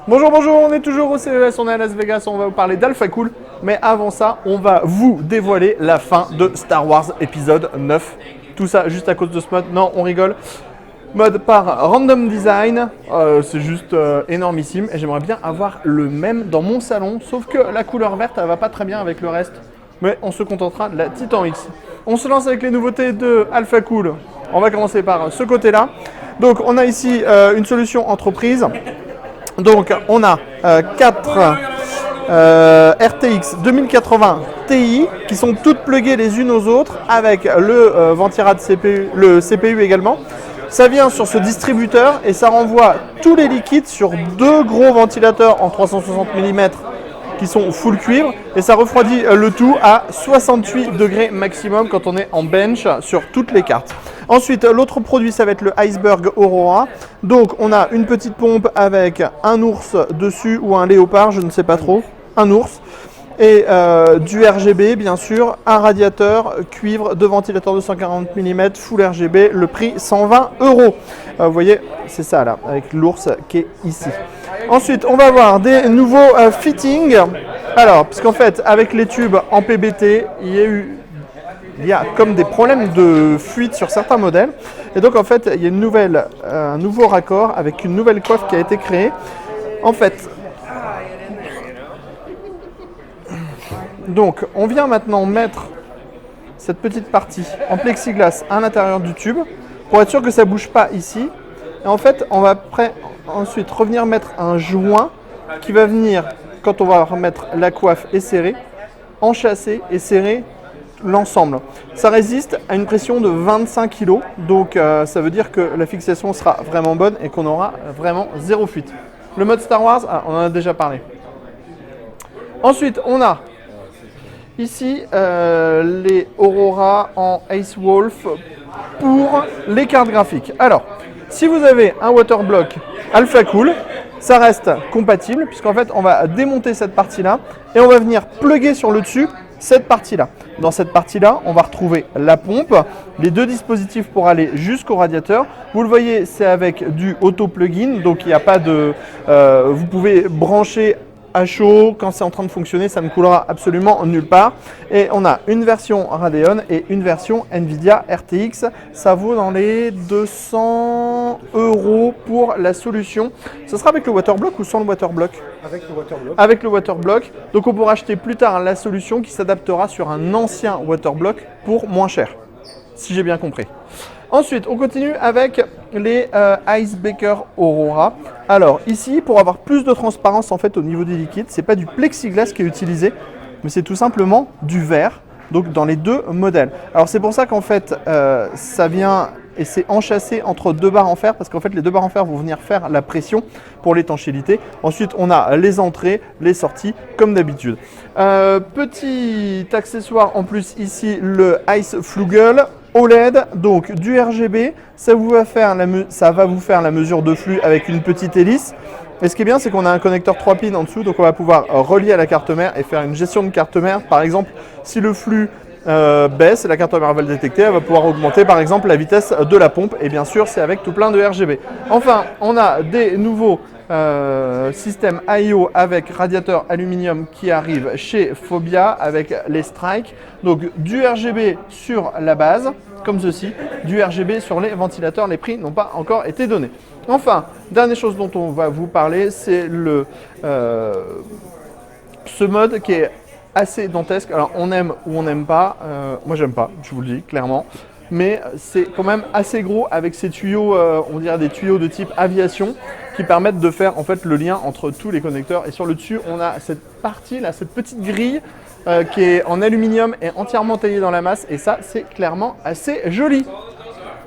Bonjour, bonjour, on est toujours au CES, on est à Las Vegas, on va vous parler d'Alpha Cool. Mais avant ça, on va vous dévoiler la fin de Star Wars épisode 9. Tout ça juste à cause de ce mode. Non, on rigole. Mode par Random Design, c'est juste énormissime. Et j'aimerais bien avoir le même dans mon salon, sauf que la couleur verte, elle va pas très bien avec le reste. Mais on se contentera de la Titan X. On se lance avec les nouveautés de Alpha Cool. On va commencer par ce côté-là. Donc on a ici une solution entreprise. Donc on a 4 RTX 2080 Ti qui sont toutes pluguées les unes aux autres avec le ventirad CPU, le CPU également. Ça vient sur ce distributeur et ça renvoie tous les liquides sur deux gros ventilateurs en 360 mm qui sont full cuivre et ça refroidit le tout à 68 degrés maximum quand on est en bench sur toutes les cartes. Ensuite, l'autre produit, ça va être le Iceberg Aurora. Donc, on a une petite pompe avec un ours dessus ou un léopard, je ne sais pas trop, un ours. Et du RGB, bien sûr, un radiateur cuivre, deux ventilateurs de 140 mm, full RGB, le prix 120 €. Vous voyez, c'est ça là, avec l'ours qui est ici. Ensuite, on va avoir des nouveaux fittings. Alors, parce qu'en fait, avec les tubes en PBT, il y a comme des problèmes de fuite sur certains modèles. Et donc, en fait, il y a un nouveau raccord avec une nouvelle coiffe qui a été créée. En fait, donc, on vient maintenant mettre cette petite partie en plexiglas à l'intérieur du tube pour être sûr que ça ne bouge pas ici. Et en fait, on va ensuite revenir mettre un joint qui va venir, quand on va remettre la coiffe et serrer, enchâsser et serrer l'ensemble. Ça résiste à une pression de 25 kg, donc ça veut dire que la fixation sera vraiment bonne et qu'on aura vraiment zéro fuite. Le mode Star Wars, on en a déjà parlé. Ensuite, on a ici les Aurora en Ace Wolf pour les cartes graphiques. Alors, si vous avez un Waterblock Alpha Cool, ça reste compatible puisqu'en fait on va démonter cette partie-là et on va venir plugger sur le dessus cette partie-là. Dans cette partie-là, on va retrouver la pompe, les deux dispositifs pour aller jusqu'au radiateur. Vous le voyez, c'est avec du auto-plugin, donc il n'y a pas de... vous pouvez brancher à chaud, quand c'est en train de fonctionner, ça ne coulera absolument nulle part. Et on a une version Radeon et une version Nvidia RTX. Ça vaut dans les 200 € pour la solution. Ce sera avec le Waterblock ou sans le Waterblock ? Avec le Waterblock. Avec le Waterblock. Donc on pourra acheter plus tard la solution qui s'adaptera sur un ancien Waterblock pour moins cher, si j'ai bien compris. Ensuite, on continue avec les Iceberg Aurora. Alors ici, pour avoir plus de transparence en fait au niveau des liquides, c'est pas du plexiglas qui est utilisé, mais c'est tout simplement du verre. Donc dans les deux modèles. Alors c'est pour ça qu'en fait ça vient et c'est enchâssé entre deux barres en fer parce qu'en fait les deux barres en fer vont venir faire la pression pour l'étanchéité. Ensuite on a les entrées, les sorties comme d'habitude. Petit accessoire en plus ici, le Ice Flugel OLED, donc du RGB, ça va vous faire la mesure de flux avec une petite hélice. Et ce qui est bien, c'est qu'on a un connecteur 3 pins en dessous, donc on va pouvoir relier à la carte mère et faire une gestion de carte mère. Par exemple, si le flux baisse, la carte mère va le détecter, elle va pouvoir augmenter par exemple la vitesse de la pompe. Et bien sûr, c'est avec tout plein de RGB. Enfin, on a des nouveaux système IO avec radiateur aluminium qui arrive chez Phobia avec les Strike. Donc du RGB sur la base, comme ceci, du RGB sur les ventilateurs. Les prix n'ont pas encore été donnés. Enfin, dernière chose dont on va vous parler, c'est ce mode qui est assez dantesque. Alors on aime ou on n'aime pas. Moi j'aime pas, je vous le dis clairement. Mais c'est quand même assez gros avec ces tuyaux, on dirait des tuyaux de type aviation qui permettent de faire en fait le lien entre tous les connecteurs. Et sur le dessus, on a cette partie là, cette petite grille qui est en aluminium et entièrement taillée dans la masse. Et ça, c'est clairement assez joli.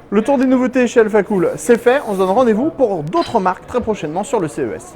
Le tour des nouveautés chez Alpha Cool, c'est fait. On se donne rendez-vous pour d'autres marques très prochainement sur le CES.